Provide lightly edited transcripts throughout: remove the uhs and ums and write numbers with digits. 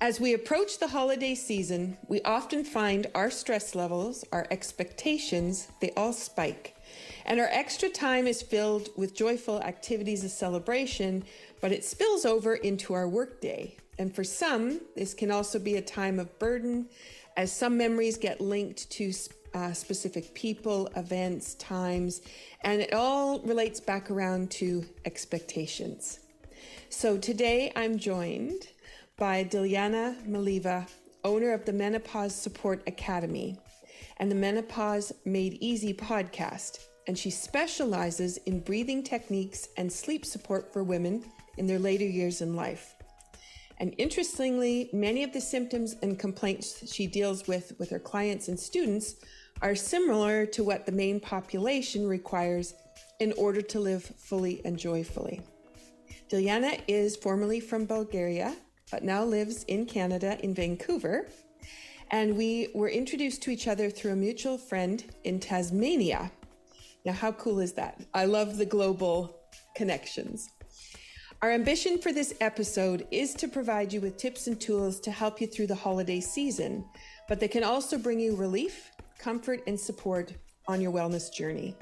As we approach the holiday season, we often find our stress levels, our expectations, they all spike. And our extra time is filled with joyful activities of celebration, but it spills over into our workday. And for some, this can also be a time of burden, as some memories get linked to specific people, events, times, and it all relates back around to expectations. So today I'm joined by Dilyana Mileva, owner of the Menopause Support Academy and the Menopause Made Easy podcast. And she specializes in breathing techniques and sleep support for women in their later years in life. And interestingly, many of the symptoms and complaints she deals with her clients and students are similar to what the main population requires in order to live fully and joyfully. Dilyana is formerly from Bulgaria, but now lives in Canada in Vancouver. And we were introduced to each other through a mutual friend in Tasmania. Now, how cool is that? I love the global connections. Our ambition for this episode is to provide you with tips and tools to help you through the holiday season, but they can also bring you relief, comfort, and support on your wellness journey.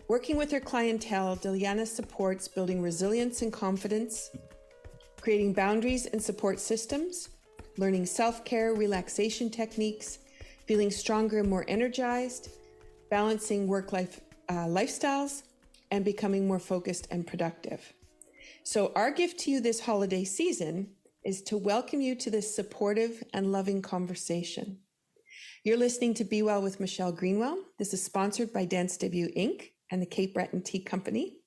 Working with her clientele, Dilyana supports building resilience and confidence, creating boundaries and support systems, learning self-care, relaxation techniques, feeling stronger and more energized, balancing work-life lifestyles, and becoming more focused and productive. So our gift to you this holiday season is to welcome you to this supportive and loving conversation. You're listening to Be Well with Michelle Greenwell. This is sponsored by Dance W Inc. and the Cape Breton Tea Company.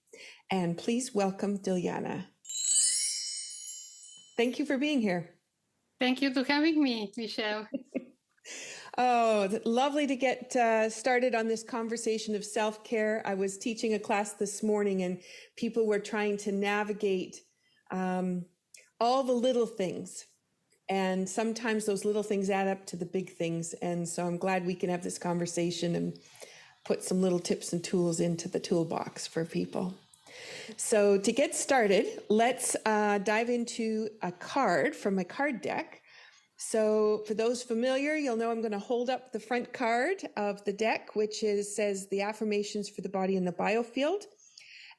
And please welcome Dilyana. Thank you for being here. Thank you for having me, Michelle. Oh, lovely to get started on this conversation of self-care. I was teaching a class this morning and people were trying to navigate all the little things. And sometimes those little things add up to the big things. And so I'm glad we can have this conversation and put some little tips and tools into the toolbox for people. So to get started, let's dive into a card from my card deck. So for those familiar, you'll know I'm going to hold up the front card of the deck, which says the affirmations for the body in the biofield.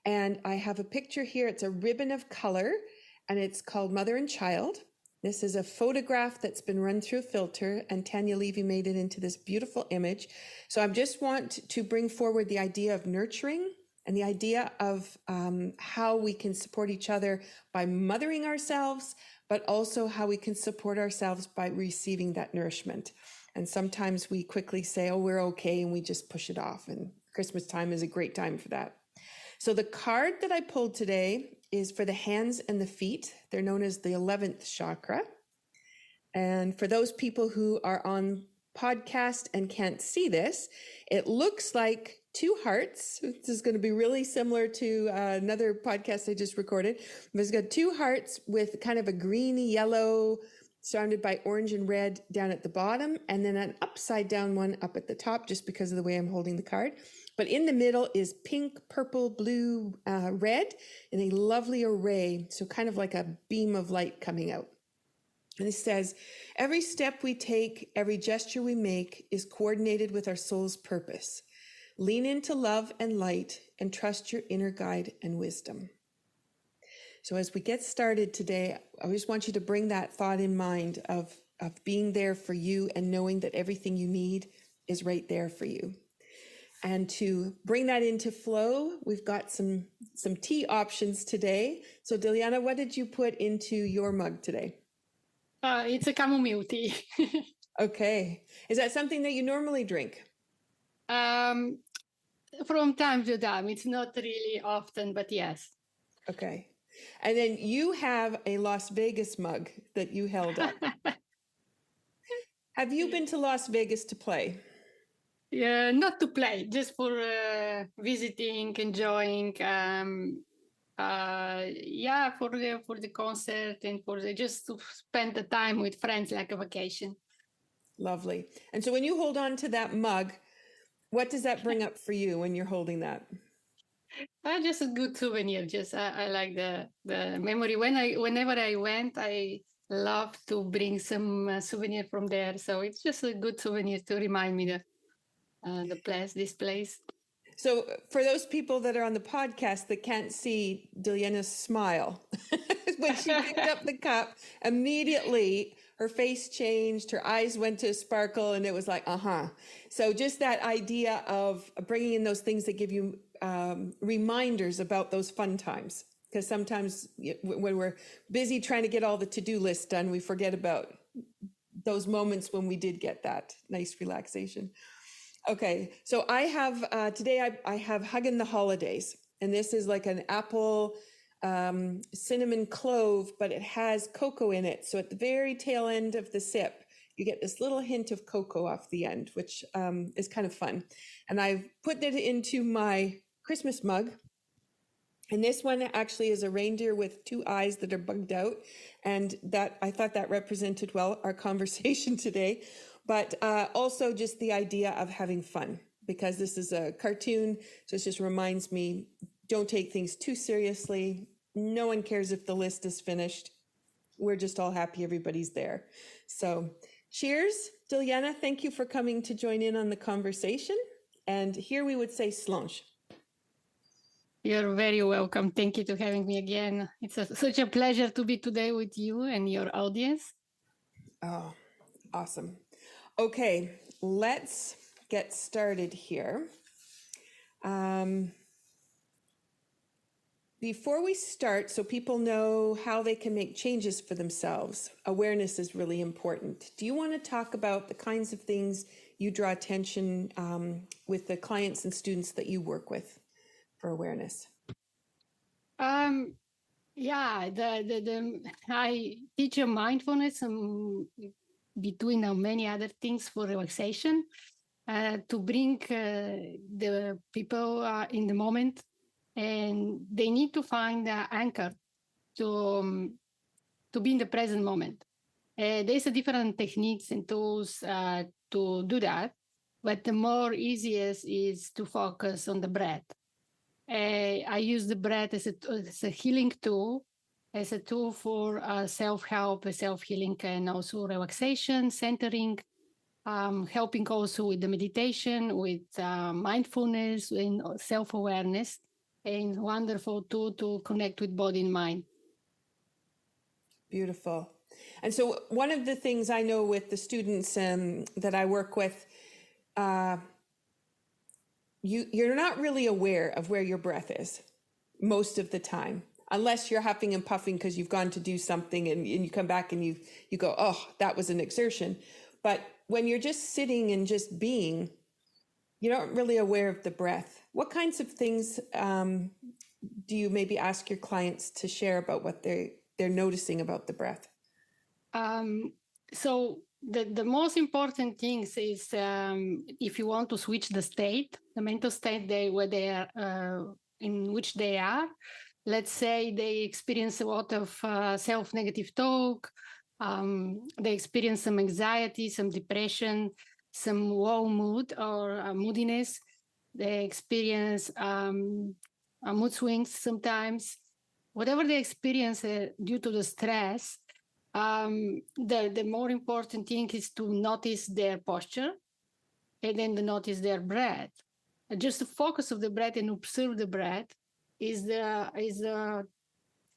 And I have a picture here. It's a ribbon of color, and it's called Mother and Child. This is a photograph that's been run through a filter, and Tanya Levy made it into this beautiful image. So I just want to bring forward the idea of nurturing and the idea of how we can support each other by mothering ourselves, but also how we can support ourselves by receiving that nourishment. And sometimes we quickly say, oh, we're okay, and we just push it off. And Christmas time is a great time for that. So the card that I pulled today is for the hands and the feet. They're known as the 11th chakra. And for those people who are on podcast and can't see this, it looks like two hearts. This is going to be really similar to another podcast I just recorded. It's got two hearts with kind of a greeny yellow surrounded by orange and red down at the bottom, and then an upside down one up at the top just because of the way I'm holding the card. But in the middle is pink, purple, blue, red in a lovely array. So kind of like a beam of light coming out. And it says, every step we take, every gesture we make is coordinated with our soul's purpose. Lean into love and light and trust your inner guide and wisdom. So as we get started today, I just want you to bring that thought in mind of being there for you and knowing that everything you need is right there for you. And to bring that into flow, we've got some tea options today. So Dilyana, what did you put into your mug today? It's a chamomile tea. Okay. Is that something that you normally drink? From time to time. It's not really often, but yes. Okay. And then you have a Las Vegas mug that you held up. Have you been to Las Vegas to play? Yeah, not to play, just for visiting, enjoying. For the concert and just to spend the time with friends like a vacation. Lovely. And so when you hold on to that mug, what does that bring up for you when you're holding that? Just a good souvenir. I like the memory. Whenever I went, I love to bring some souvenir from there. So it's just a good souvenir to remind me this place. So for those people that are on the podcast that can't see Dilyana's smile, when she picked up the cup, immediately her face changed, her eyes went to a sparkle, and it was like, So just that idea of bringing in those things that give you reminders about those fun times. Because sometimes when we're busy trying to get all the to-do list done, we forget about those moments when we did get that nice relaxation. Okay, so I have today I have Huggin' the Holidays, and this is like an apple cinnamon clove, but it has cocoa in it. So at the very tail end of the sip, you get this little hint of cocoa off the end, which is kind of fun. And I've put it into my Christmas mug. And this one actually is a reindeer with two eyes that are bugged out. And that I thought that represented well our conversation today. But also just the idea of having fun, because this is a cartoon. So it just reminds me, don't take things too seriously. No one cares if the list is finished. We're just all happy everybody's there. So cheers. Dilyana, thank you for coming to join in on the conversation. And here we would say slange. You're very welcome. Thank you for having me again. It's such a pleasure to be today with you and your audience. Oh, awesome. Okay, let's get started here. Before we start, so people know how they can make changes for themselves, awareness is really important. Do you want to talk about the kinds of things you draw attention with the clients and students that you work with for awareness? Yeah, I teach a mindfulness between many other things for relaxation to bring the people in the moment, and they need to find an anchor to be in the present moment. There's a different techniques and tools to do that, but the more easiest is to focus on the breath. I use the breath as a healing tool, as a tool for self-help, self-healing, and also relaxation, centering, helping also with the meditation, with mindfulness and self-awareness, and wonderful tool to connect with body and mind. Beautiful. And so one of the things I know with the students that I work with, you're not really aware of where your breath is most of the time, unless you're huffing and puffing because you've gone to do something and you come back and you go, oh, that was an exertion. But when you're just sitting and just being, you're not really aware of the breath. What kinds of things do you maybe ask your clients to share about what they're noticing about the breath? So the most important things is if you want to switch the state, the mental state in which they are. Let's say they experience a lot of self-negative talk. They experience some anxiety, some depression, some low mood or moodiness. They experience mood swings sometimes. Whatever they experience due to the stress, the more important thing is to notice their posture and then to notice their breath. Just the focus of the breath and observe the breath is the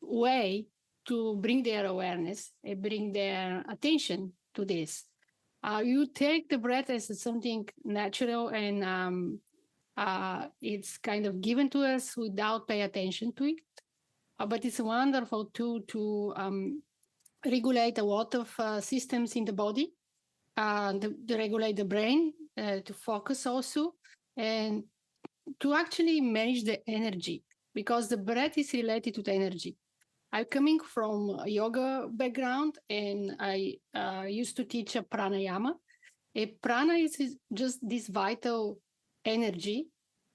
way to bring their awareness and bring their attention to this. You take the breath as something natural and it's kind of given to us without pay attention to it. But it's a wonderful tool to regulate a lot of systems in the body, to regulate the brain, to focus also, and to actually manage the energy, because the breath is related to the energy. I'm coming from a yoga background, and I used to teach a pranayama. A prana is just this vital energy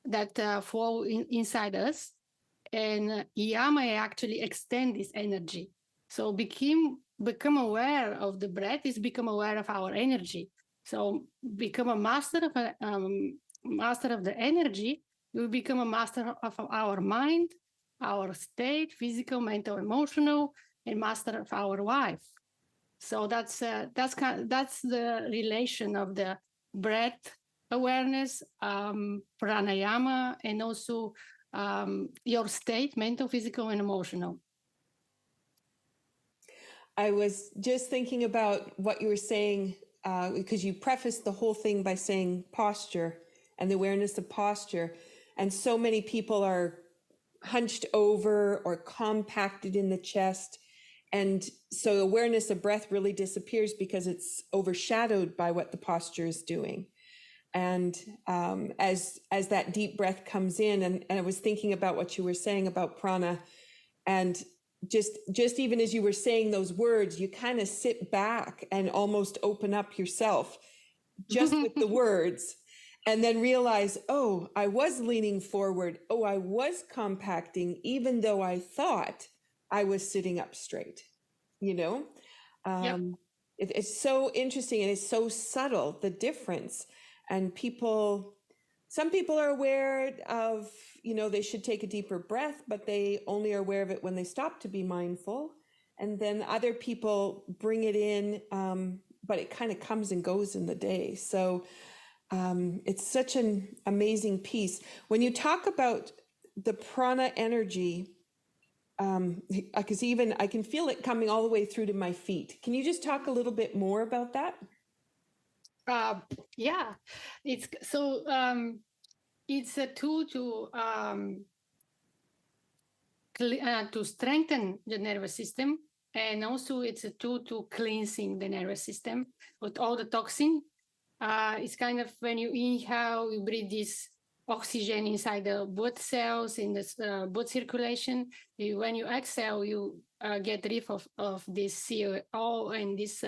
that flow inside us, and yama actually extend this energy. So become aware of the breath is become aware of our energy. So become a master of the energy. You will become a master of our mind, our state, physical, mental, emotional, and master of our life. So that's the relation of the breath awareness, pranayama, and also your state, mental, physical, and emotional. I was just thinking about what you were saying because you prefaced the whole thing by saying posture and the awareness of posture. And so many people are hunched over or compacted in the chest. And so awareness of breath really disappears because it's overshadowed by what the posture is doing. And as that deep breath comes in, and I was thinking about what you were saying about prana, and just even as you were saying those words, you kind of sit back and almost open up yourself just with the words, and then realize, oh, I was leaning forward. Oh, I was compacting, even though I thought I was sitting up straight, you know? Yep. It's so interesting and it's so subtle, the difference. And some people are aware of, they should take a deeper breath, but they only are aware of it when they stop to be mindful. And then other people bring it in, but it kind of comes and goes in the day. So it's such an amazing piece. When you talk about the prana energy, because even I can feel it coming all the way through to my feet. Can you just talk a little bit more about that? Yeah, it's so it's a tool to strengthen the nervous system, and also it's a tool to cleansing the nervous system with all the toxin. It's kind of when you inhale, you breathe this oxygen inside the blood cells in the blood circulation. When you exhale, you get rid of this CO and this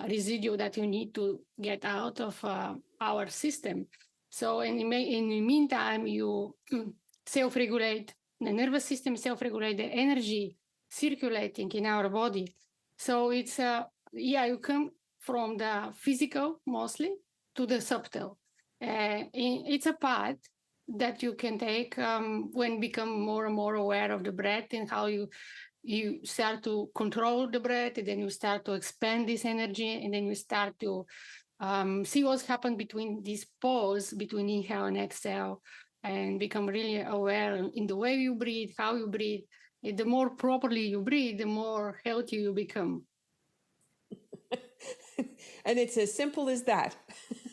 residue that you need to get out of our system. So in the meantime, you self-regulate the nervous system, self-regulate the energy circulating in our body. So it's you come from the physical mostly to the subtle. It's a path that you can take when become more and more aware of the breath and how you start to control the breath, and then you start to expand this energy, and then you start to see what's happened between this pause between inhale and exhale, and become really aware in the way you breathe, how you breathe. The more properly you breathe, the more healthy you become. And it's as simple as that.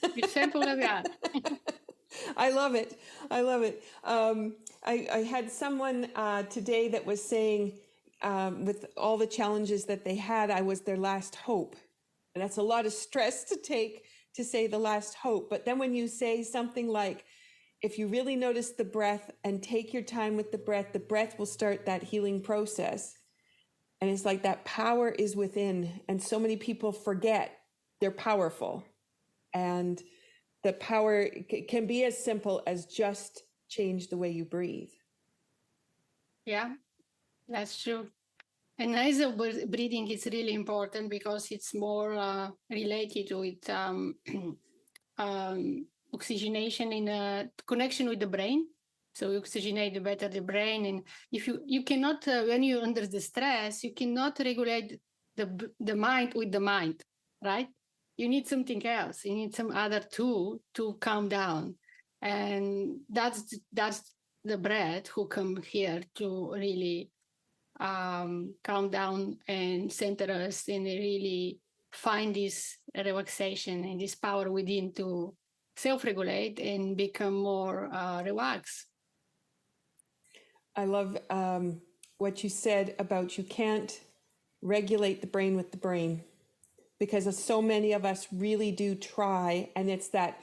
It's simple as that. I love it. I love it. I had someone today that was saying, with all the challenges that they had, I was their last hope. And that's a lot of stress to take to say the last hope. But then when you say something like, if you really notice the breath and take your time with the breath will start that healing process. And it's like that power is within. And so many people forget they're powerful. And the power can be as simple as just change the way you breathe. Yeah, that's true. And nasal breathing is really important because it's more related with oxygenation in a connection with the brain. So you oxygenate better the brain, and if you cannot when you're under the stress, you cannot regulate the mind with the mind, right? You need something else. You need some other tool to calm down, and that's the breath who come here to really calm down and center us and really find this relaxation and this power within to self-regulate and become more relaxed. I love what you said about you can't regulate the brain with the brain, because so many of us really do try, and it's that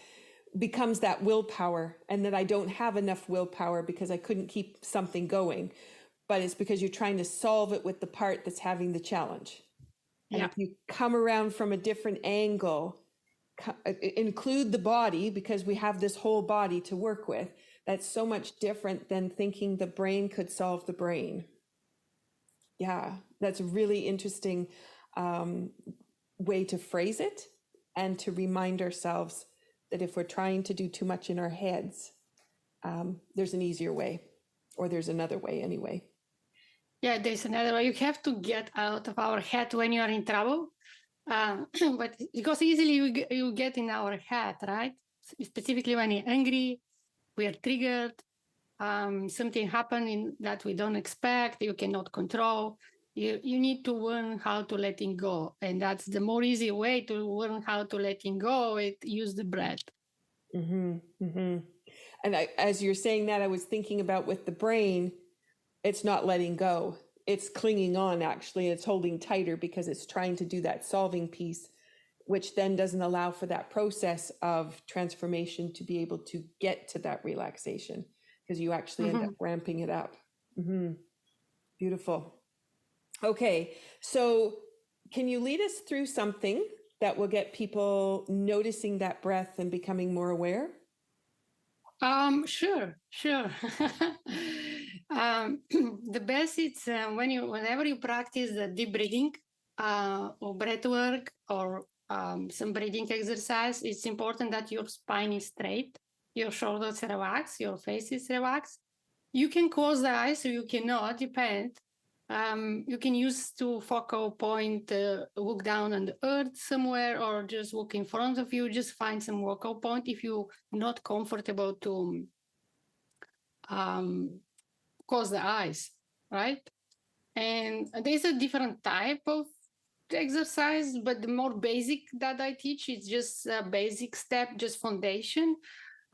becomes that willpower, and that I don't have enough willpower because I couldn't keep something going. But it's because you're trying to solve it with the part that's having the challenge. And Yeah. if you come around from a different angle, include the body, because we have this whole body to work with, that's so much different than thinking the brain could solve the brain. Yeah, that's a really interesting way to phrase it, and to remind ourselves that if we're trying to do too much in our heads, there's an easier way, or there's another way anyway. Yeah, there's another way. You have to get out of our head when you are in trouble. But because easily you get in our head, right? Specifically when you're angry, we are triggered, something happened that we don't expect, you cannot control. You need to learn how to letting go. And that's the more easy way to learn how to letting go, it use the breath. Mm-hmm, mm-hmm. And as you're saying that, I was thinking about with the brain, it's not letting go. It's clinging on, actually. It's holding tighter because it's trying to do that solving piece, which then doesn't allow for that process of transformation to be able to get to that relaxation, because you actually end up ramping it up. Mm-hmm. Beautiful. Okay, so can you lead us through something that will get people noticing that breath and becoming more aware? Sure. The best is whenever you practice the deep breathing or breath work or some breathing exercise, it's important that your spine is straight, your shoulders relax, your face is relaxed. You can close the eyes or you cannot, depend. You can use to focal point, look down on the earth somewhere, or just look in front of you. Just find some focal point if you're not comfortable to close the eyes, right? And there's a different type of exercise, but the more basic that I teach is just a basic step, just foundation,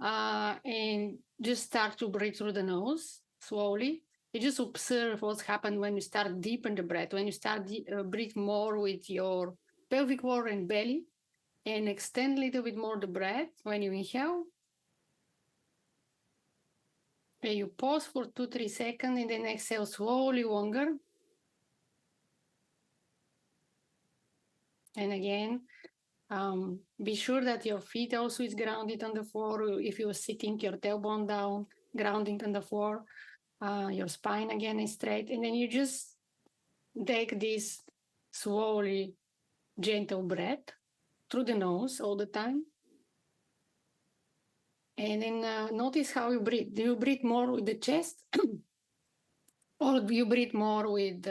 and just start to breathe through the nose slowly. You just observe what's happened when you start deep in the breath, when you start breathe more with your pelvic floor and belly, and extend a little bit more the breath when you inhale. And you pause for 2-3 seconds and then exhale slowly longer. And again, be sure that your feet also is grounded on the floor. If you're sitting, your tailbone down, grounding on the floor. Your spine again is straight. And then you just take this slowly, gentle breath through the nose all the time. And then notice how you breathe. Do you breathe more with the chest? Or do you breathe more with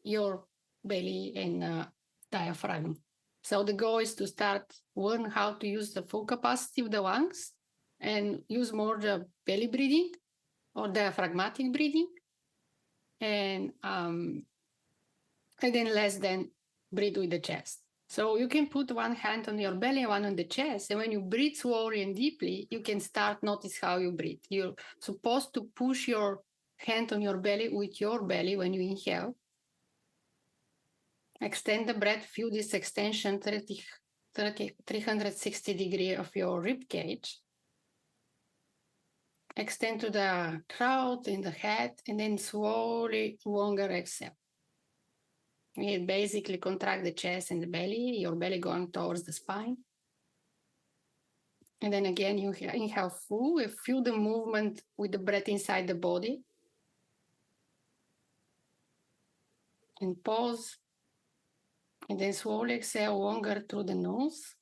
your belly and diaphragm? So the goal is to start learn how to use the full capacity of the lungs and use more the belly breathing or diaphragmatic breathing, and then less than breathe with the chest. So you can put one hand on your belly and one on the chest, and when you breathe slowly and deeply, you can start notice how you breathe. You're supposed to push your hand on your belly with your belly when you inhale. Extend the breath, feel this extension 360 degrees of your rib cage. Extend to the throat and the head, and then slowly longer exhale. You basically contract the chest and the belly, your belly going towards the spine. And then again, you inhale full, you feel the movement with the breath inside the body. And pause. And then slowly exhale longer through the nose.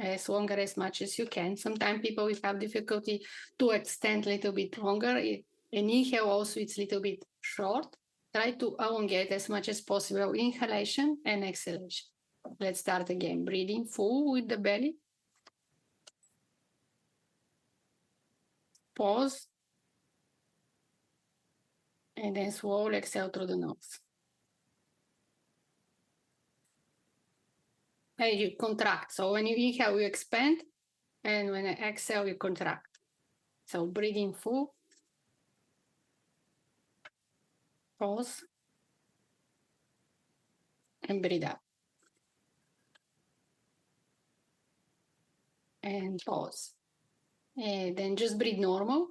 As longer as much as you can. Sometimes people will have difficulty to extend a little bit longer. And inhale also, it's a little bit short. Try to elongate as much as possible inhalation and exhalation. Let's start again. Breathing full with the belly. Pause. And then slowly exhale through the nose. And you contract. So when you inhale, you expand. And when I exhale, you contract. So breathing full. Pause. And breathe out. And pause. And then just breathe normal.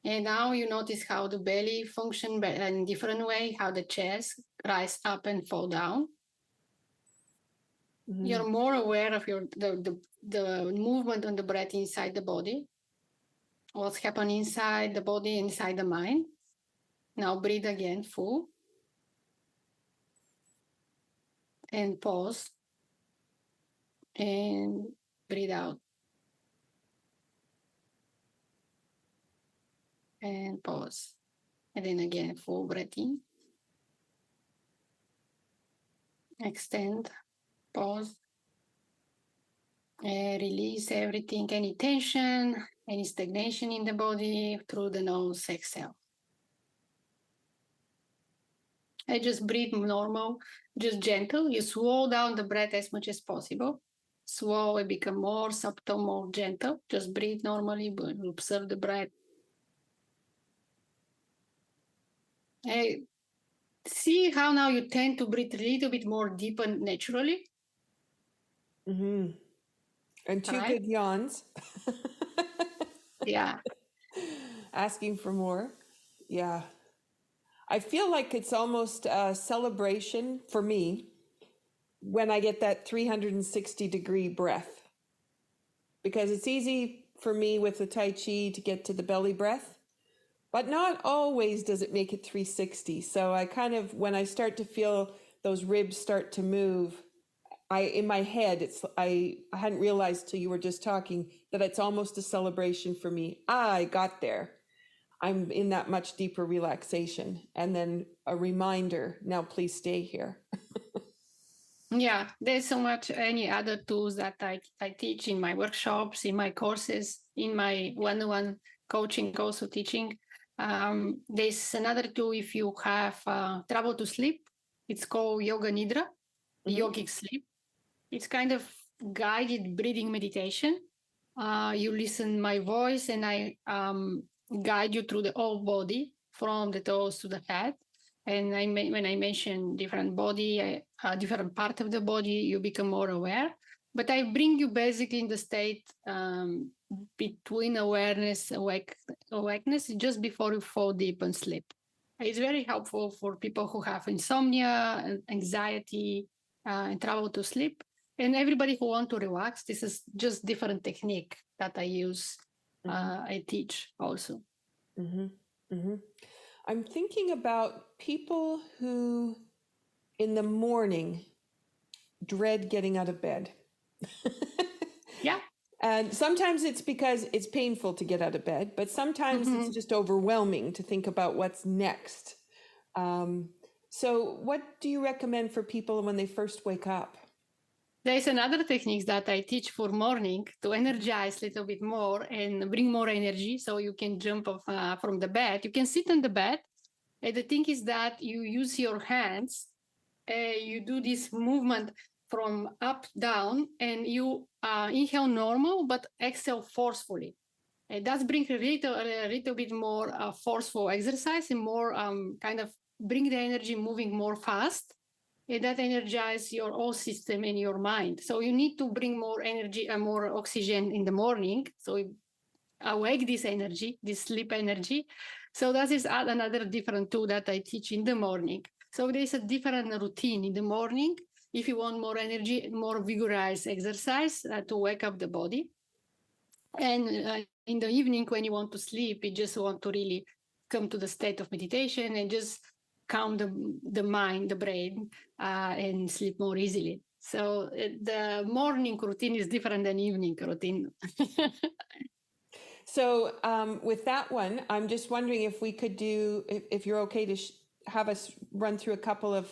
And now you notice how the belly functions in a different way, how the chest rise up and fall down. Mm-hmm. You're more aware of the movement on the breath inside the body, what's happening inside the body, inside the mind. Now breathe again, full. And pause. And breathe out. and pause. And then again, full breath in. Extend, pause, and release everything, any tension, any stagnation in the body through the nose, exhale. And just breathe normal, just gentle. You slow down the breath as much as possible. Slow and become more subtle, more gentle. Just breathe normally, but observe the breath. And see how now you tend to breathe a little bit more deep and naturally. Mm-hmm. And two Right. good yawns. Yeah. Asking for more. Yeah. I feel like it's almost a celebration for me when I get that 360-degree breath. Because it's easy for me with the Tai Chi to get to the belly breath, but not always does it make it 360. So I kind of, when I start to feel those ribs start to move, in my head, I hadn't realized till you were just talking that it's almost a celebration for me. I got there. I'm in that much deeper relaxation. And then a reminder, now please stay here. Yeah, there's so much any other tools that I teach in my workshops, in my courses, in my one-on-one coaching, also teaching. There's another tool if you have trouble to sleep. It's called Yoga Nidra, yogic sleep. It's kind of guided breathing meditation. You listen my voice and I guide you through the whole body from the toes to the head. And when I mention different body, different part of the body, you become more aware. But I bring you basically in the state between awareness, awakeness, just before you fall deep and sleep. It's very helpful for people who have insomnia, and anxiety, and trouble to sleep. And everybody who want to relax, this is just different technique that I use. I teach also. I'm thinking about people who in the morning dread getting out of bed. Yeah. And sometimes it's because it's painful to get out of bed, but sometimes it's just overwhelming to think about what's next. So what do you recommend for people when they first wake up? There's another technique that I teach for morning to energize a little bit more and bring more energy so you can jump off from the bed. You can sit on the bed. And the thing is that you use your hands. You do this movement from up, down, and you inhale normal, but exhale forcefully. It does bring a little bit more forceful exercise and more kind of bring the energy moving more fast. And that energizes your whole system and your mind. So you need to bring more energy and more oxygen in the morning. So you awake this energy, this sleep energy. So that is another different tool that I teach in the morning. So there's a different routine in the morning. If you want more energy, more vigorous exercise to wake up the body. And in the evening, when you want to sleep, you just want to really come to the state of meditation and just calm the mind, the brain, and sleep more easily. So the morning routine is different than evening routine. So with that one, I'm just wondering if we could do, if you're okay to have us run through a couple of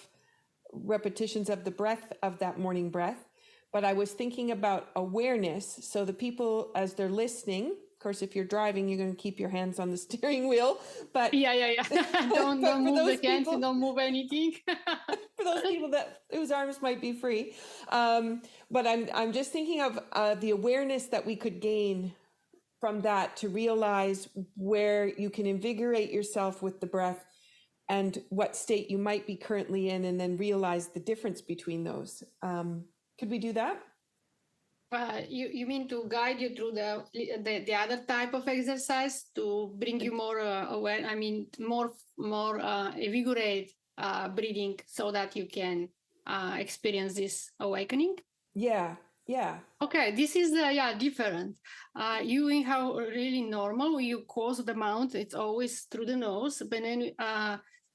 repetitions of the breath, of that morning breath. But I was thinking about awareness. So the people, as they're listening, of course, if you're driving, you're going to keep your hands on the steering wheel. But yeah. don't move the hands and don't move anything. For those people whose arms might be free. But I'm just thinking of the awareness that we could gain from that to realize where you can invigorate yourself with the breath and what state you might be currently in, and then realize the difference between those. Could we do that? You mean to guide you through the other type of exercise to bring you more aware? I mean, more invigorate breathing so that you can experience this awakening. Yeah. Okay, this is different. You inhale really normal. You close the mouth. It's always through the nose, but then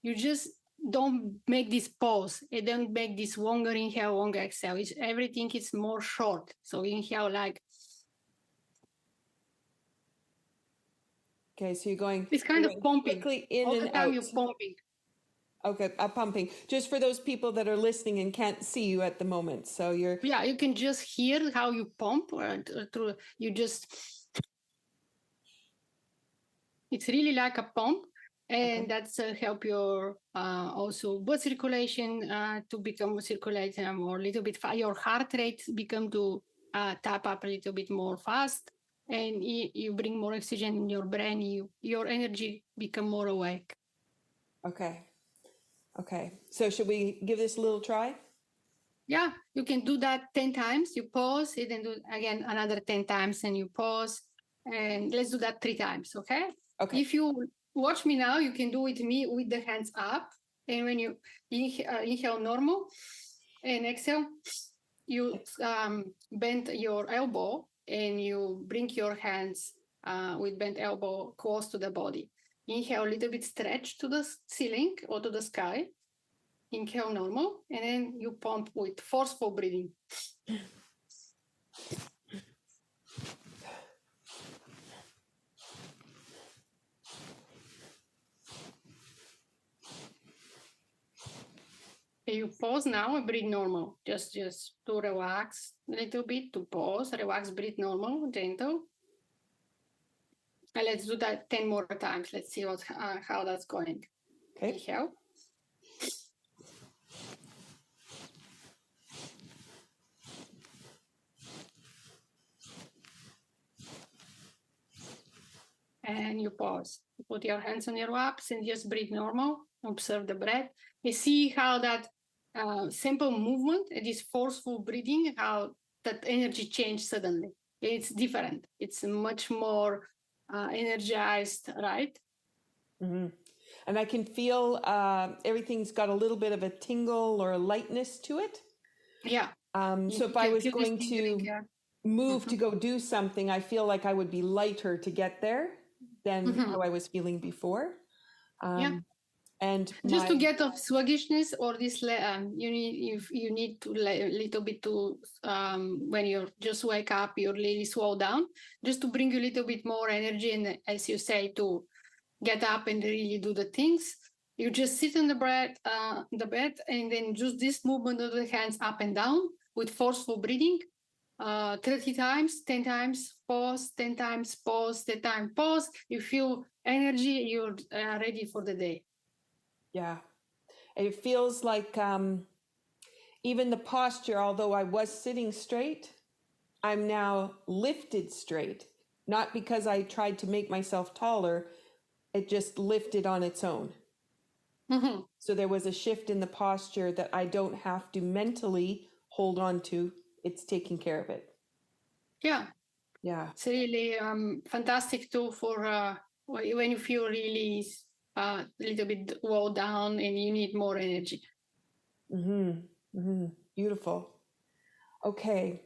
you just don't make this pause. It don't make this longer inhale, longer exhale. Everything is more short. So inhale like, Okay, so you're going. It's kind you're of going pumping. quickly in All and the time out. you're pumping. Okay, pumping. Just for those people that are listening and can't see you at the moment. So you're. Yeah, you can just hear how you pump through. You just. It's really like a pump, and that's help your also blood circulation to become circulating more, a little bit. Your heart rate become to tap up a little bit more fast, and you bring more oxygen in your brain. Your energy become more awake. Okay. Okay. So should we give this a little try? Yeah, you can do that 10 times. You pause it and do again another 10 times, and you pause. And let's do that 3 times, okay? Okay. If you watch me now, you can do with me with the hands up. And when you inhale normal and exhale, you bend your elbow and you bring your hands with bent elbow close to the body. Inhale a little bit, stretch to the ceiling or to the sky. Inhale normal, and then you pump with forceful breathing. You pause now and breathe normal. Just to relax a little bit, to pause, relax, breathe normal, gentle. And let's do that 10 more times. Let's see how that's going. Okay. Inhale. And you pause. You put your hands on your laps and just breathe normal. Observe the breath. You see how that simple movement, this forceful breathing, how that energy changed suddenly. It's different. It's much more energized, right? Mm-hmm. And I can feel everything's got a little bit of a tingle or a lightness to it. Yeah. So if I was going to move to go do something, I feel like I would be lighter to get there than how I was feeling before. And just to get off sluggishness or this, you need to a little bit to when you just wake up, you really slow down, just to bring you a little bit more energy, and as you say, to get up and really do the things. You just sit on the bed, and then just this movement of the hands up and down with forceful breathing. 30 times, 10 times, pause, 10 times, pause, 10 times, pause. You feel energy, you're ready for the day. Yeah. It feels like even the posture, although I was sitting straight, I'm now lifted straight. Not because I tried to make myself taller, it just lifted on its own. Mm-hmm. So there was a shift in the posture that I don't have to mentally hold on to. It's taking care of it. Yeah. Yeah. It's really fantastic tool for when you feel really a little bit wore down and you need more energy. Mm-hmm. Mm-hmm. Beautiful. Okay.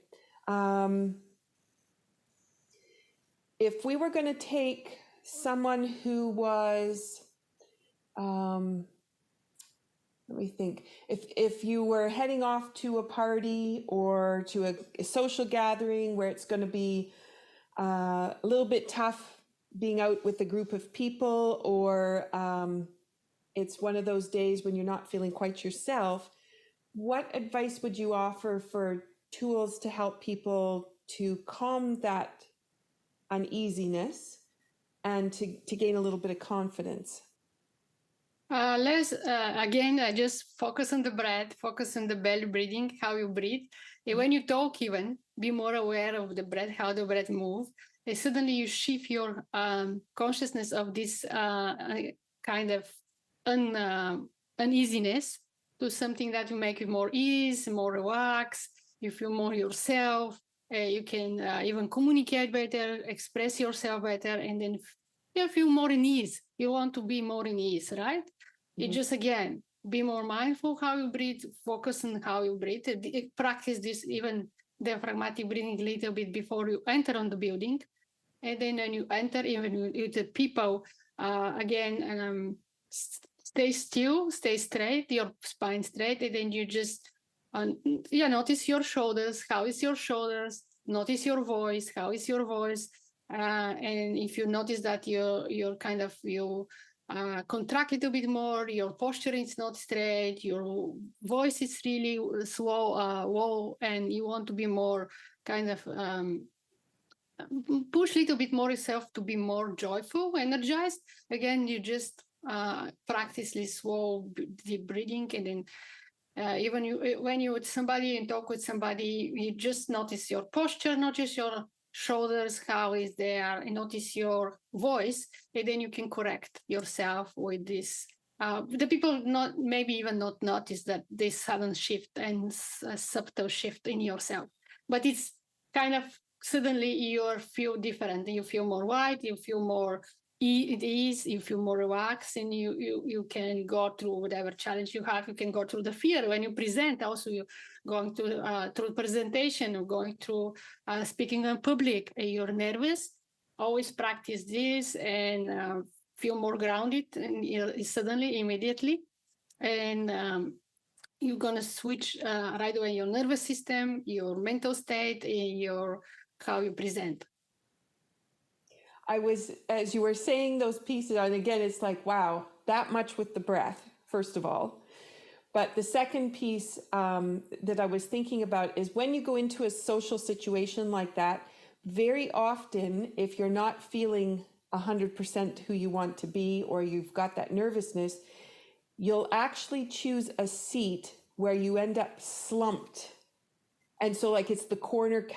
If we were going to take someone who was, let me think, if you were heading off to a party or to a social gathering where it's going to be a little bit tough being out with a group of people, or it's one of those days when you're not feeling quite yourself, what advice would you offer for tools to help people to calm that uneasiness and to gain a little bit of confidence? Let's again just focus on the breath, focus on the belly breathing, how you breathe. And when you talk, even be more aware of the breath, how the breath moves. And suddenly you shift your consciousness of this kind of uneasiness to something that will make you more ease, more relaxed. You feel more yourself. You can even communicate better, express yourself better, and then you feel more in ease. You want to be more in ease, right? You just, again, be more mindful how you breathe, focus on how you breathe. Practice this even diaphragmatic breathing a little bit before you enter on the building. And then when you enter, even with the people, again, stay still, stay straight, your spine straight, and then you just notice your shoulders. How is your shoulders? Notice your voice. How is your voice? And if you notice that you're kind of, contract a little bit more, your posture is not straight, your voice is really low, and you want to be more kind of push a little bit more yourself to be more joyful, energized. Again, you just practice this slow, deep breathing, and then even when you with somebody and talk with somebody, you just notice your posture, notice your shoulders, how is there, and notice your voice, and then you can correct yourself with this. The people maybe even not notice that this sudden shift and a subtle shift in yourself, but it's kind of suddenly you feel different. You feel more light. You feel more at ease. You feel more relaxed, and you can go through whatever challenge you have. You can go through the fear when you present. Also, you going through presentation or going through speaking in public. You're nervous. Always practice this and feel more grounded and suddenly, immediately, and you're gonna switch right away your nervous system, your mental state, and your how you present. As you were saying those pieces, and again, it's like, wow, that much with the breath, first of all. But the second piece that I was thinking about is when you go into a social situation like that, very often, if you're not feeling 100% who you want to be, or you've got that nervousness, you'll actually choose a seat where you end up slumped. And so like it's the corner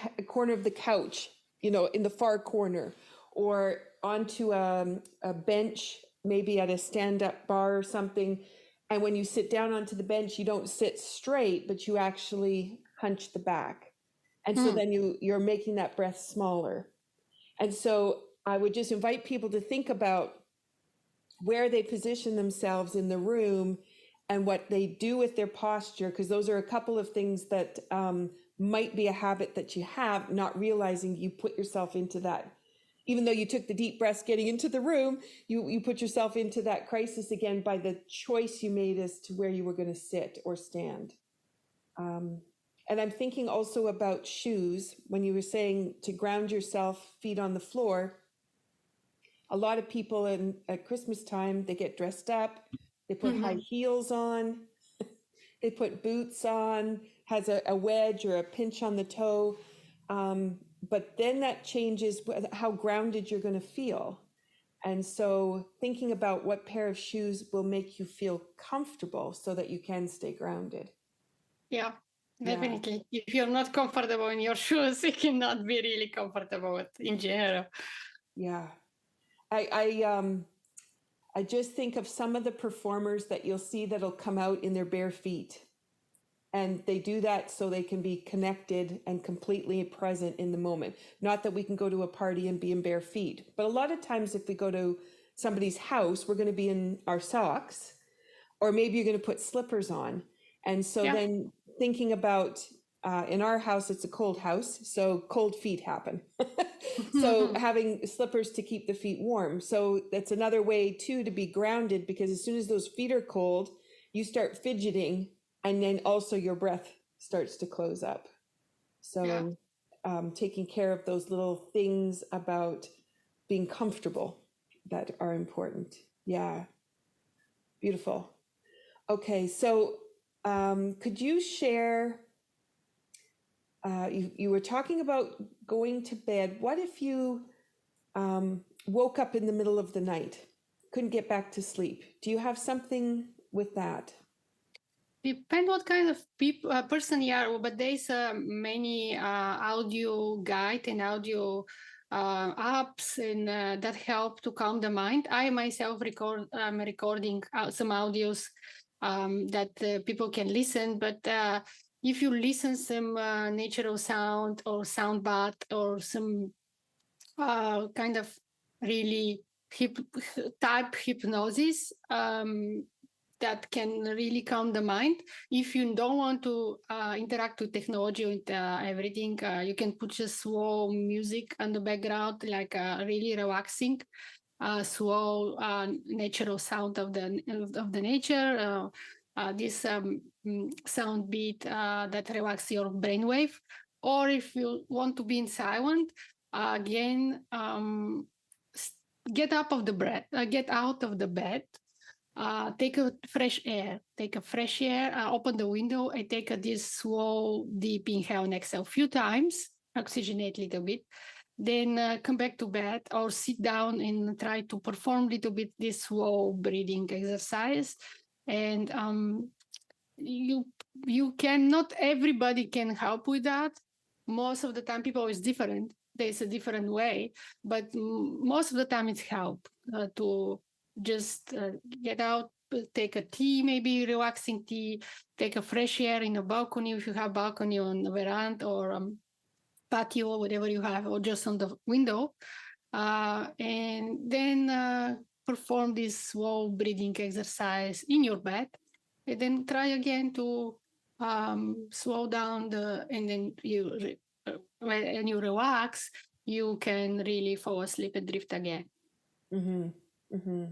of the couch, in the far corner, or onto a bench, maybe at a stand-up bar or something. And when you sit down onto the bench, you don't sit straight, but you actually hunch the back. And so then you're making that breath smaller. And so I would just invite people to think about where they position themselves in the room and what they do with their posture, because those are a couple of things that might be a habit that you have, not realizing you put yourself into that. Even though you took the deep breaths getting into the room, you put yourself into that crisis again by the choice you made as to where you were going to sit or stand. And I'm thinking also about shoes. When you were saying to ground yourself, feet on the floor, a lot of people at Christmas time, they get dressed up, they put high heels on, they put boots on, has a wedge or a pinch on the toe. But then that changes how grounded you're going to feel. And so thinking about what pair of shoes will make you feel comfortable so that you can stay grounded. Yeah, definitely. Yeah. If you're not comfortable in your shoes, you cannot be really comfortable in general. Yeah. I just think of some of the performers that you'll see that'll come out in their bare feet. And they do that so they can be connected and completely present in the moment. Not that we can go to a party and be in bare feet, but a lot of times if we go to somebody's house, we're going to be in our socks, or maybe you're going to put slippers on. And so then thinking about, in our house, it's a cold house, so cold feet happen. So having slippers to keep the feet warm. So that's another way too to be grounded, because as soon as those feet are cold, you start fidgeting, and then also your breath starts to close up. So taking care of those little things about being comfortable that are important. Yeah. Beautiful. Okay. So could you share, you were talking about going to bed. What if you woke up in the middle of the night, couldn't get back to sleep? Do you have something with that? Depend what kind of person you are, but there's many audio guide and audio apps and that help to calm the mind. I myself I'm recording some audios that people can listen, but if you listen some natural sound or sound bath or some kind of really type hypnosis, that can really calm the mind. If you don't want to interact with technology and everything, you can put just slow music on the background, like really relaxing, slow natural sound of the nature. This sound beat that relax your brainwave. Or if you want to be in silent, again, get out of the bed, take a fresh air, open the window and take this slow, deep inhale and exhale a few times, oxygenate a little bit. Then come back to bed or sit down and try to perform a little bit this slow breathing exercise. And you cannot, everybody can help with that. Most of the time people is different. There's a different way, but most of the time it's help to just get out, take a tea, maybe relaxing tea, take a fresh air in a balcony if you have balcony on the veranda or patio, whatever you have, or just on the window, and then perform this slow breathing exercise in your bed, and then try again to slow down and then when you relax, you can really fall asleep and drift again. Mm-hmm. Mm-hmm.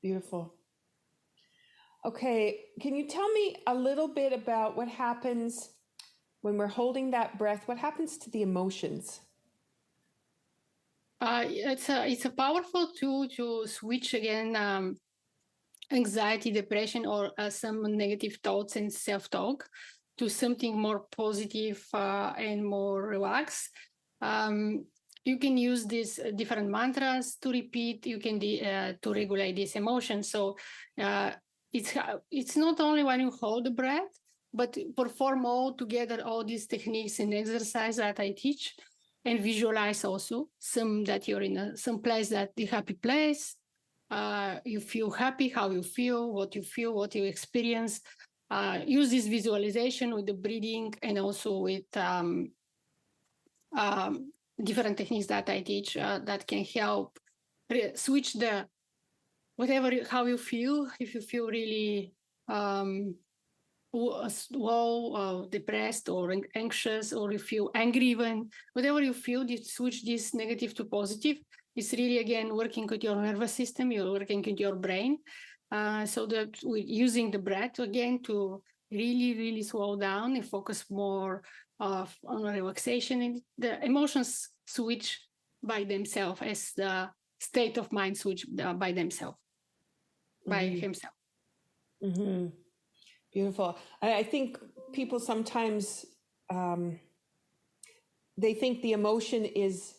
Beautiful. Okay, can you tell me a little bit about what happens when we're holding that breath? What happens to the emotions? It's a powerful tool to switch again anxiety, depression, or some negative thoughts and self-talk to something more positive and more relaxed. You can use these different mantras to repeat. You can to regulate these emotions. So it's not only when you hold the breath, but perform all together all these techniques and exercise that I teach, and visualize also some that you're in some place that the happy place. You feel happy, how you feel, what you experience. Use this visualization with the breathing and also with different techniques that I teach that can help switch the how you feel. If you feel really low, depressed or anxious, or you feel angry, even whatever you feel, you switch this negative to positive. It's really, again, working with your nervous system, you're working with your brain. So that we're using the breath again to really, really slow down and focus more on relaxation, and the emotions switch by themselves as the state of mind switch by themselves, by himself. Mm-hmm. Beautiful. I think people sometimes they think the emotion is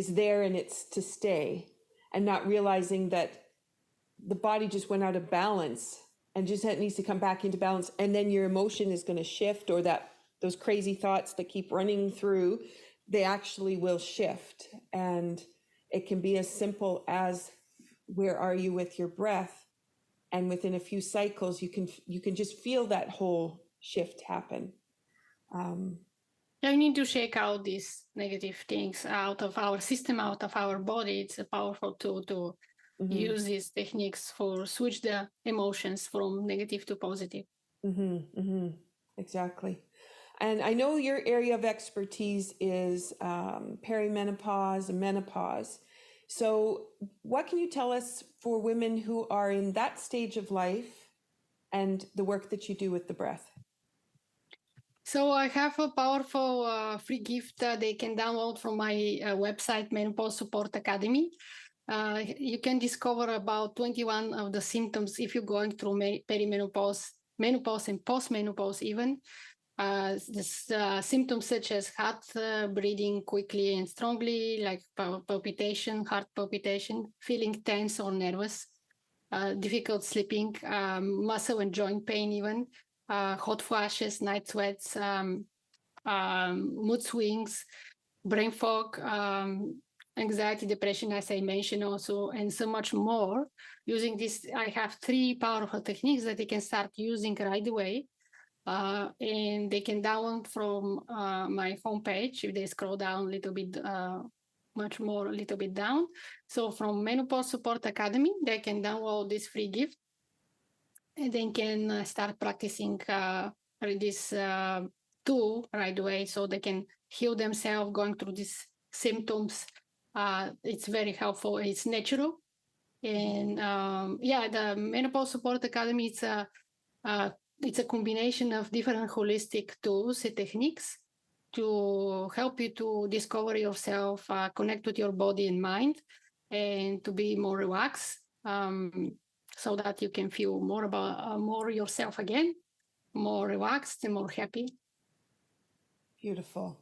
there and it's to stay, and not realizing that the body just went out of balance and just needs to come back into balance, and then your emotion is going to shift, or that those crazy thoughts that keep running through, they actually will shift. And it can be as simple as, where are you with your breath? And within a few cycles, you can just feel that whole shift happen. We need to shake out these negative things out of our system, out of our body. It's a powerful tool to use these techniques for switch the emotions from negative to positive. Exactly. And I know your area of expertise is perimenopause and menopause. So what can you tell us for women who are in that stage of life and the work that you do with the breath? So I have a powerful free gift they can download from my website, Menopause Support Academy. You can discover about 21 of the symptoms if you're going through perimenopause, menopause, and postmenopause even. Symptoms such as heart breathing quickly and strongly, like palpitation, heart palpitation, feeling tense or nervous, difficult sleeping, muscle and joint pain even, hot flashes, night sweats, mood swings, brain fog, anxiety, depression, as I mentioned also, and so much more. Using this, I have 3 powerful techniques that they can start using right away. And they can download from my homepage if they scroll down a little bit, much more, a little bit down. So from Menopause Support Academy, they can download this free gift, and they can start practicing this tool right away, so they can heal themselves going through these symptoms. It's very helpful. It's natural. And the Menopause Support Academy, it's a combination of different holistic tools and techniques to help you to discover yourself, connect with your body and mind, and to be more relaxed, so that you can feel more yourself again, more relaxed and more happy. Beautiful.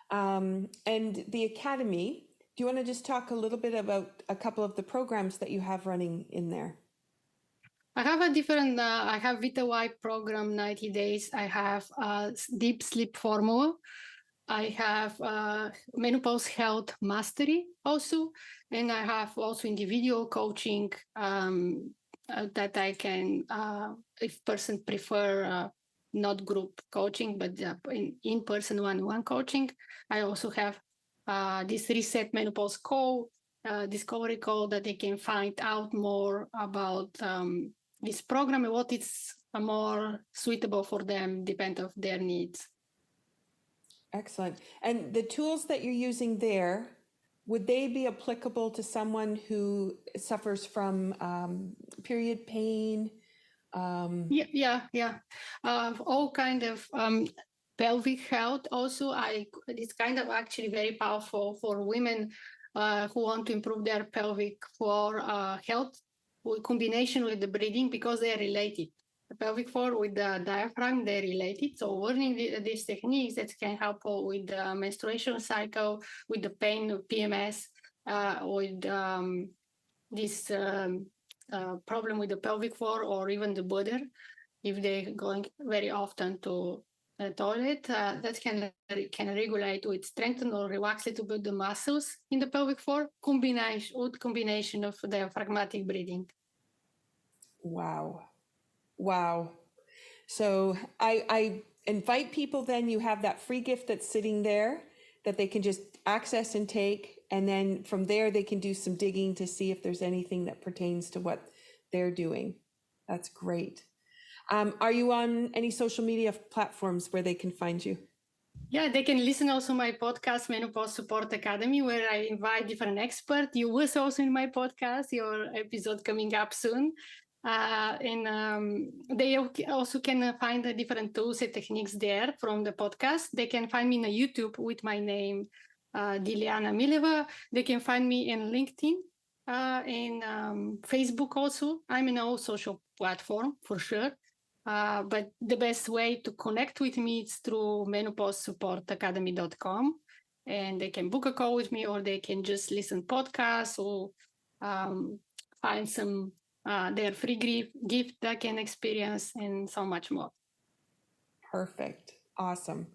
And the Academy, do you want to just talk a little bit about a couple of the programs that you have running in there? I have a different, I have Vita White program, 90 days. I have deep sleep formula. I have menopause health mastery also. And I have also individual coaching that I can, if person prefer not group coaching, but in-person one-on-one coaching. I also have this Reset Menopause call, discovery call that they can find out more about this program and what is more suitable for them, depend of their needs. Excellent. And the tools that you're using there, would they be applicable to someone who suffers from period pain? Yeah. All kind of pelvic health also. It's kind of actually very powerful for women who want to improve their pelvic floor health, with combination with the breathing, because they are related. The pelvic floor with the diaphragm, they're related. So learning these techniques that can help with the menstruation cycle, with the pain of PMS, with this problem with the pelvic floor or even the bladder, if they're going very often to the toilet, that can regulate with strengthen or relax a little bit the muscles in the pelvic floor, combination of diaphragmatic breathing. Wow. So I invite people, then you have that free gift that's sitting there that they can just access and take. And then from there, they can do some digging to see if there's anything that pertains to what they're doing. That's great. Are you on any social media platforms where they can find you? Yeah, they can listen also my podcast, Menopause Support Academy, where I invite different experts. You was also in my podcast, your episode coming up soon. They also can find the different tools and techniques there from the podcast. They can find me on YouTube with my name, Dilyana Mileva. They can find me in LinkedIn, in Facebook also. I'm in all social platform for sure. But the best way to connect with me is through menopausesupportacademy.com, and they can book a call with me, or they can just listen podcasts, or find some their free gift that can experience, and so much more. Perfect. Awesome.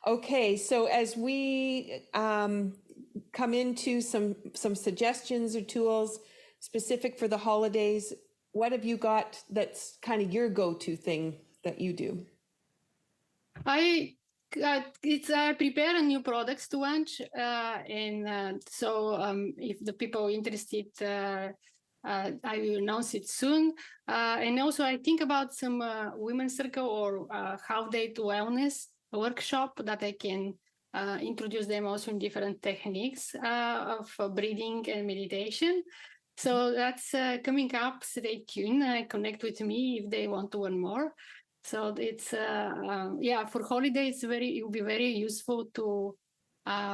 Okay, so as we come into some suggestions or tools specific for the holidays, what have you got that's kind of your go-to thing that you do? I prepare new products to launch, so if the people are interested, I will announce it soon. And also I think about some women's circle or half day to wellness workshop that I can introduce them also in different techniques of breathing and meditation. So that's coming up. Stay tuned. Connect with me if they want to learn more. So it's for holidays, it will be very useful to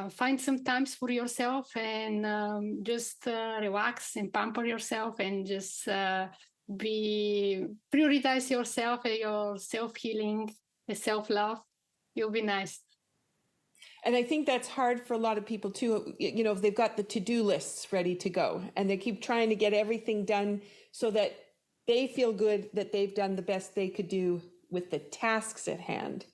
find some times for yourself and just relax and pamper yourself and just prioritize yourself and your self-healing, self-love. It'll be nice. And I think that's hard for a lot of people too, you know, if they've got the to-do lists ready to go and they keep trying to get everything done so that they feel good that they've done the best they could do with the tasks at hand,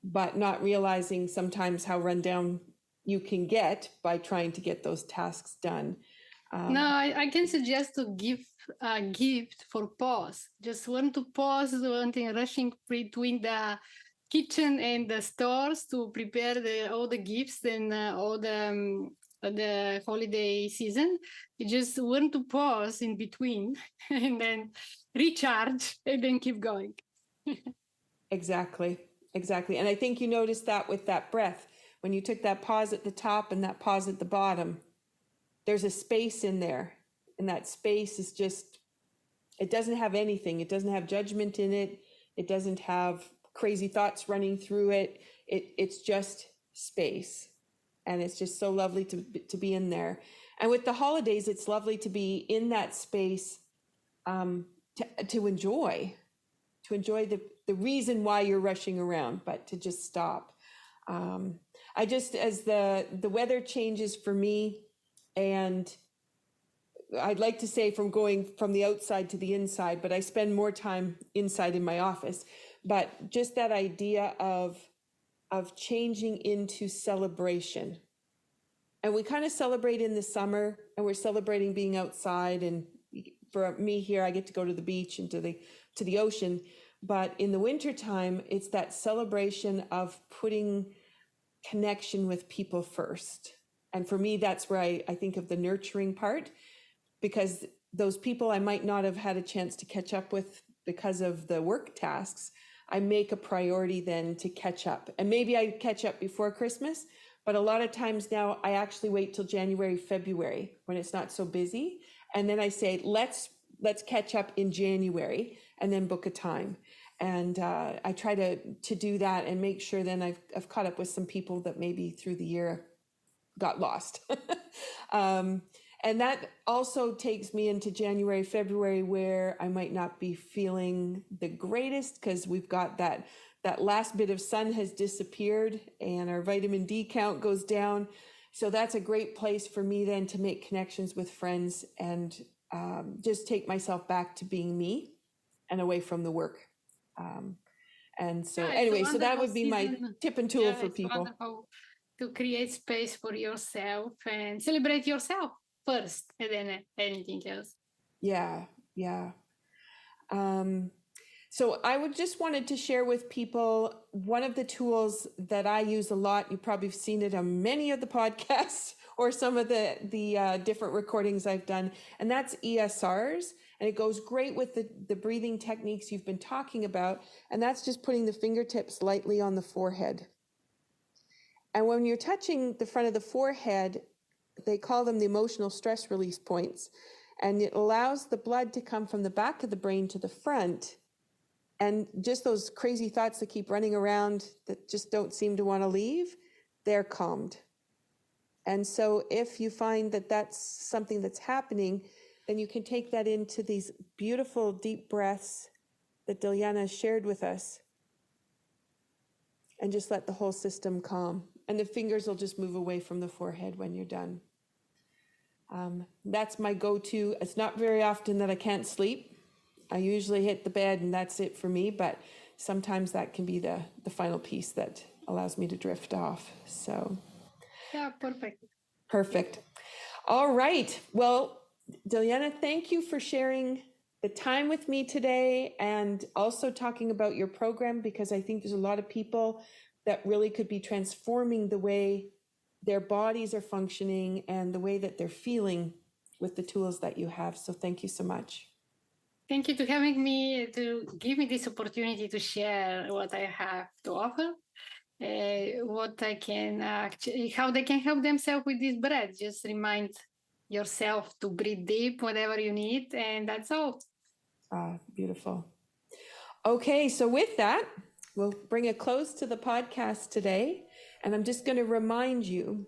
but not realizing sometimes how run down you can get by trying to get those tasks done. No, I can suggest to give a gift for pause. Just want to pause, wanting rushing between the kitchen and the stores to prepare all the gifts and all the holiday season. You just want to pause in between and then recharge and then keep going. Exactly. And I think you noticed that with that breath, when you took that pause at the top and that pause at the bottom, there's a space in there. And that space is just, it doesn't have anything. It doesn't have judgment in it. It doesn't have crazy thoughts running through it. It's just space. And it's just so lovely to be in there. And with the holidays, it's lovely to be in that space, to enjoy the reason why you're rushing around, but to just stop. I just, as the weather changes for me, and I'd like to say from going from the outside to the inside, but I spend more time inside in my office. But just that idea of changing into celebration. And we kind of celebrate in the summer, and we're celebrating being outside. And for me here, I get to go to the beach and to the ocean. But in the wintertime, it's that celebration of putting connection with people first. And for me, that's where I think of the nurturing part, because those people I might not have had a chance to catch up with because of the work tasks, I make a priority then to catch up. And maybe I catch up before Christmas, but a lot of times now I actually wait till January, February when it's not so busy. And then I say, let's catch up in January, and then book a time. And I try to do that and make sure then I've caught up with some people that maybe through the year got lost. And that also takes me into January, February, where I might not be feeling the greatest because we've got that last bit of sun has disappeared and our vitamin D count goes down. So that's a great place for me then to make connections with friends and just take myself back to being me and away from the work. And so anyway, so that would be my tip and tool for people. Wonderful to create space for yourself and celebrate yourself first and then anything else. Yeah. So I would just wanted to share with people one of the tools that I use a lot. You've probably seen it on many of the podcasts or some of the different recordings I've done, and that's ESRs. And it goes great with the breathing techniques you've been talking about. And that's just putting the fingertips lightly on the forehead. And when you're touching the front of the forehead, they call them the emotional stress release points. And it allows the blood to come from the back of the brain to the front. And just those crazy thoughts that keep running around that just don't seem to want to leave, they're calmed. And so if you find that that's something that's happening, then you can take that into these beautiful deep breaths that Dilyana shared with us and just let the whole system calm. And the fingers will just move away from the forehead when you're done. That's my go-to. It's not very often that I can't sleep. I usually hit the bed and that's it for me, but sometimes that can be the final piece that allows me to drift off. So yeah, perfect. All right. Well, Dilyana, thank you for sharing the time with me today and also talking about your program, because I think there's a lot of people that really could be transforming the way their bodies are functioning and the way that they're feeling with the tools that you have. So thank you so much. Thank you to having me, to give me this opportunity to share what I have to offer, what I can actually, how they can help themselves with this breath. Just remind yourself to breathe deep, whatever you need, and that's all. Beautiful. Okay, so with that, we'll bring a close to the podcast today. And I'm just going to remind you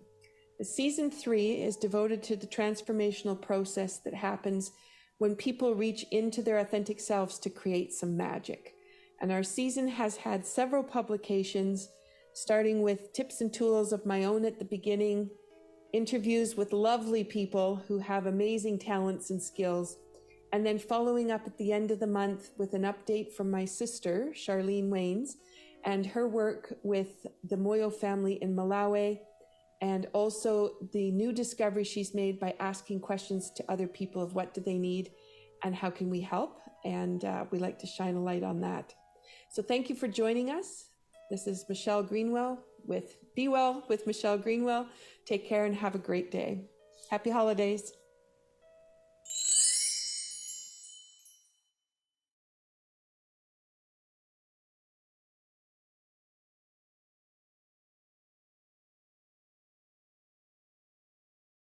that season 3 is devoted to the transformational process that happens when people reach into their authentic selves to create some magic. And our season has had several publications, starting with tips and tools of my own at the beginning, interviews with lovely people who have amazing talents and skills, and then following up at the end of the month with an update from my sister, Charlene Waynes, and her work with the Moyo family in Malawi, and also the new discovery she's made by asking questions to other people of what do they need and how can we help. And we like to shine a light on that. So thank you for joining us. This is Michelle Greenwell with Be Well with Michelle Greenwell. Take care and have a great day. Happy holidays.